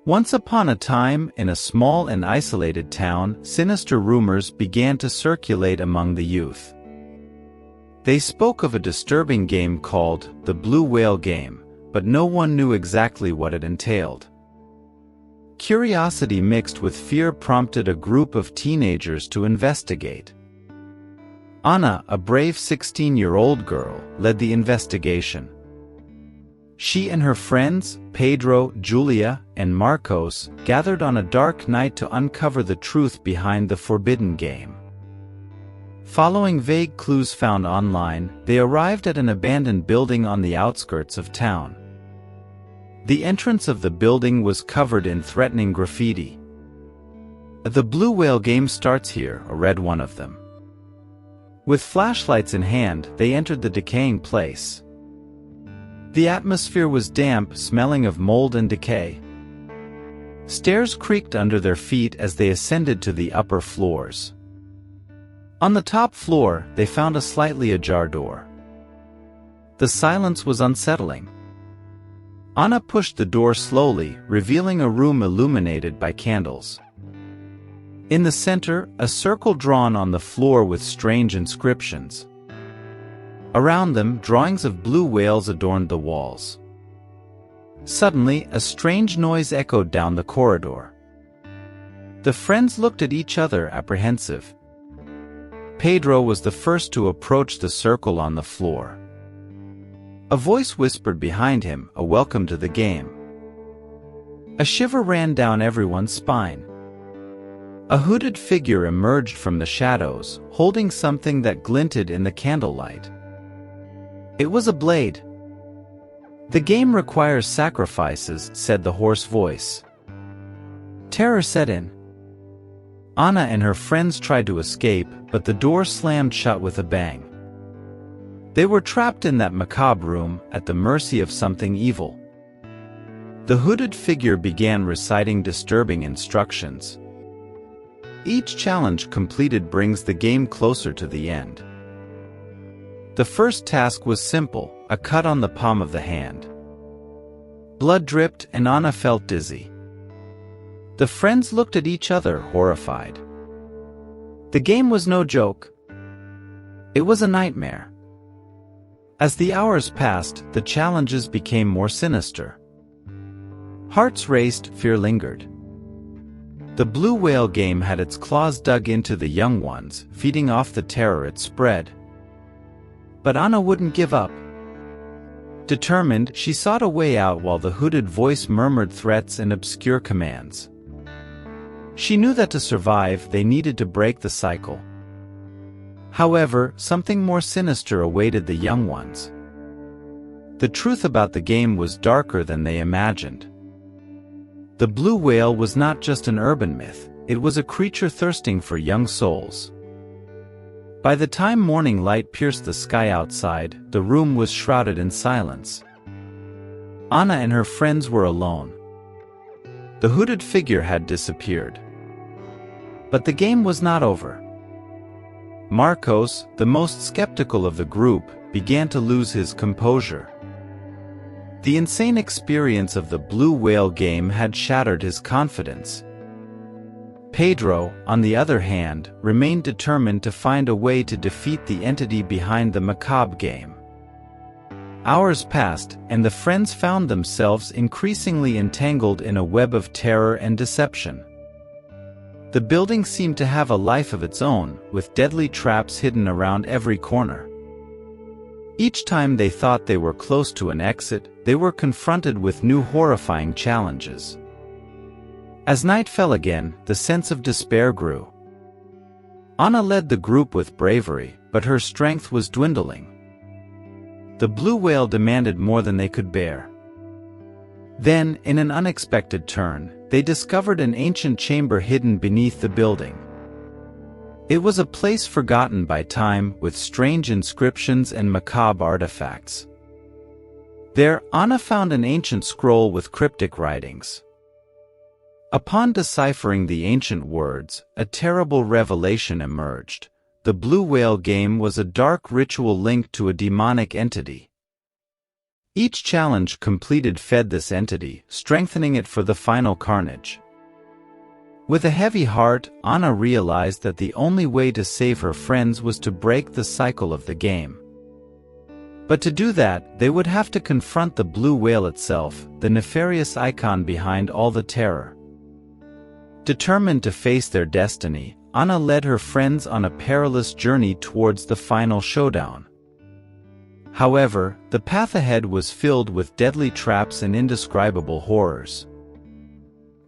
Once upon a time, in a small and isolated town, sinister rumors began to circulate among the youth. They spoke of a disturbing game called the Blue Whale Game, but no one knew exactly what it entailed. Curiosity mixed with fear prompted a group of teenagers to investigate. Anna, a brave 16-year-old girl, led the investigation. She and her friends, Pedro, Julia, and Marcos, gathered on a dark night to uncover the truth behind the forbidden game. Following vague clues found online, they arrived at an abandoned building on the outskirts of town. The entrance of the building was covered in threatening graffiti. "The Blue Whale Game starts here," read one of them. With flashlights in hand, they entered the decaying place. The atmosphere was damp, smelling of mold and decay. Stairs creaked under their feet as they ascended to the upper floors. On the top floor, they found a slightly ajar door. The silence was unsettling. Anna pushed the door slowly, revealing a room illuminated by candles. In the center, a circle drawn on the floor with strange inscriptions. Around them, drawings of blue whales adorned the walls. Suddenly, a strange noise echoed down the corridor. The friends looked at each other, apprehensive. Pedro was the first to approach the circle on the floor. A voice whispered behind him, a welcome to the game. A shiver ran down everyone's spine. A hooded figure emerged from the shadows, holding something that glinted in the candlelight. It was a blade. "The game requires sacrifices," said the hoarse voice. Terror set in. Anna and her friends tried to escape, but the door slammed shut with a bang. They were trapped in that macabre room, at the mercy of something evil. The hooded figure began reciting disturbing instructions. Each challenge completed brings the game closer to the end. The first task was simple, a cut on the palm of the hand. Blood dripped and Anna felt dizzy. The friends looked at each other, horrified. The game was no joke. It was a nightmare. As the hours passed, the challenges became more sinister. Hearts raced, fear lingered. The Blue Whale Game had its claws dug into the young ones, feeding off the terror it spread. But Anna wouldn't give up. Determined, she sought a way out while the hooded voice murmured threats and obscure commands. She knew that to survive, they needed to break the cycle. However, something more sinister awaited the young ones. The truth about the game was darker than they imagined. The blue whale was not just an urban myth, it was a creature thirsting for young souls. By the time morning light pierced the sky outside, the room was shrouded in silence. Anna and her friends were alone. The hooded figure had disappeared. But the game was not over. Marcos, the most skeptical of the group, began to lose his composure. The insane experience of the Blue Whale Game had shattered his confidence. Pedro, on the other hand, remained determined to find a way to defeat the entity behind the macabre game. Hours passed, and the friends found themselves increasingly entangled in a web of terror and deception. The building seemed to have a life of its own, with deadly traps hidden around every corner. Each time they thought they were close to an exit, they were confronted with new horrifying challenges. As night fell again, the sense of despair grew. Anna led the group with bravery, but her strength was dwindling. The blue whale demanded more than they could bear. Then, in an unexpected turn, they discovered an ancient chamber hidden beneath the building. It was a place forgotten by time, with strange inscriptions and macabre artifacts. There, Anna found an ancient scroll with cryptic writings. Upon deciphering the ancient words, a terrible revelation emerged. The Blue Whale Game was a dark ritual linked to a demonic entity. Each challenge completed fed this entity, strengthening it for the final carnage. With a heavy heart, Anna realized that the only way to save her friends was to break the cycle of the game. But to do that, they would have to confront the blue whale itself, the nefarious icon behind all the terror. Determined to face their destiny, Anna led her friends on a perilous journey towards the final showdown. However, the path ahead was filled with deadly traps and indescribable horrors.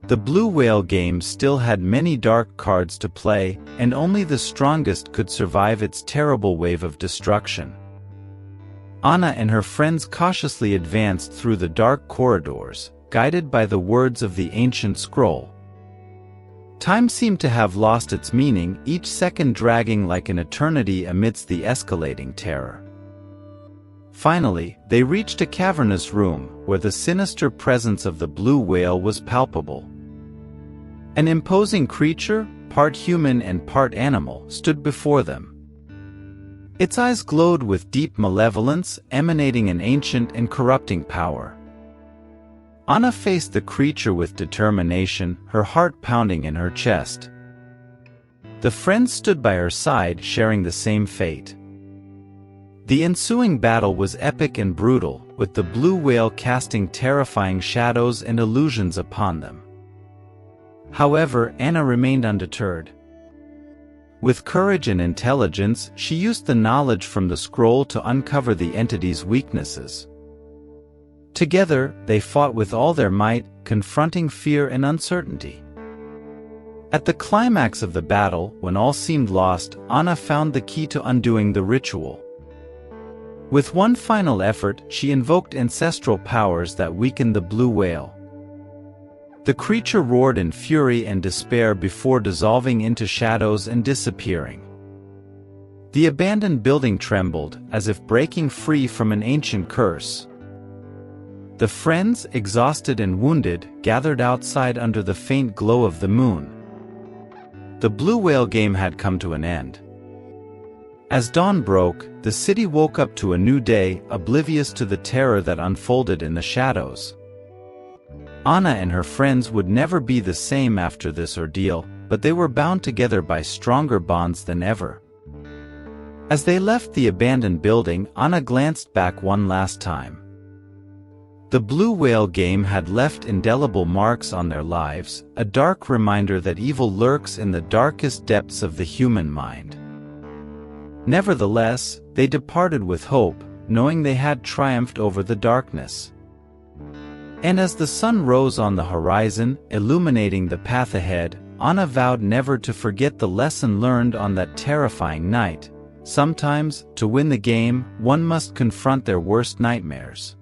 The blue whale game still had many dark cards to play, and only the strongest could survive its terrible wave of destruction. Anna and her friends cautiously advanced through the dark corridors, guided by the words of the ancient scroll. Time seemed to have lost its meaning, each second dragging like an eternity amidst the escalating terror. Finally, they reached a cavernous room, where the sinister presence of the blue whale was palpable. An imposing creature, part human and part animal, stood before them. Its eyes glowed with deep malevolence, emanating an ancient and corrupting power. Anna faced the creature with determination, her heart pounding in her chest. The friends stood by her side, sharing the same fate. The ensuing battle was epic and brutal, with the blue whale casting terrifying shadows and illusions upon them. However, Anna remained undeterred. With courage and intelligence, she used the knowledge from the scroll to uncover the entity's weaknesses. Together, they fought with all their might, confronting fear and uncertainty. At the climax of the battle, when all seemed lost, Anna found the key to undoing the ritual. With one final effort, she invoked ancestral powers that weakened the blue whale. The creature roared in fury and despair before dissolving into shadows and disappearing. The abandoned building trembled, as if breaking free from an ancient curse. The friends, exhausted and wounded, gathered outside under the faint glow of the moon. The blue whale game had come to an end. As dawn broke, the city woke up to a new day, oblivious to the terror that unfolded in the shadows. Anna and her friends would never be the same after this ordeal, but they were bound together by stronger bonds than ever. As they left the abandoned building, Anna glanced back one last time. The blue whale game had left indelible marks on their lives, a dark reminder that evil lurks in the darkest depths of the human mind. Nevertheless, they departed with hope, knowing they had triumphed over the darkness. And as the sun rose on the horizon, illuminating the path ahead, Anna vowed never to forget the lesson learned on that terrifying night. Sometimes, to win the game, one must confront their worst nightmares.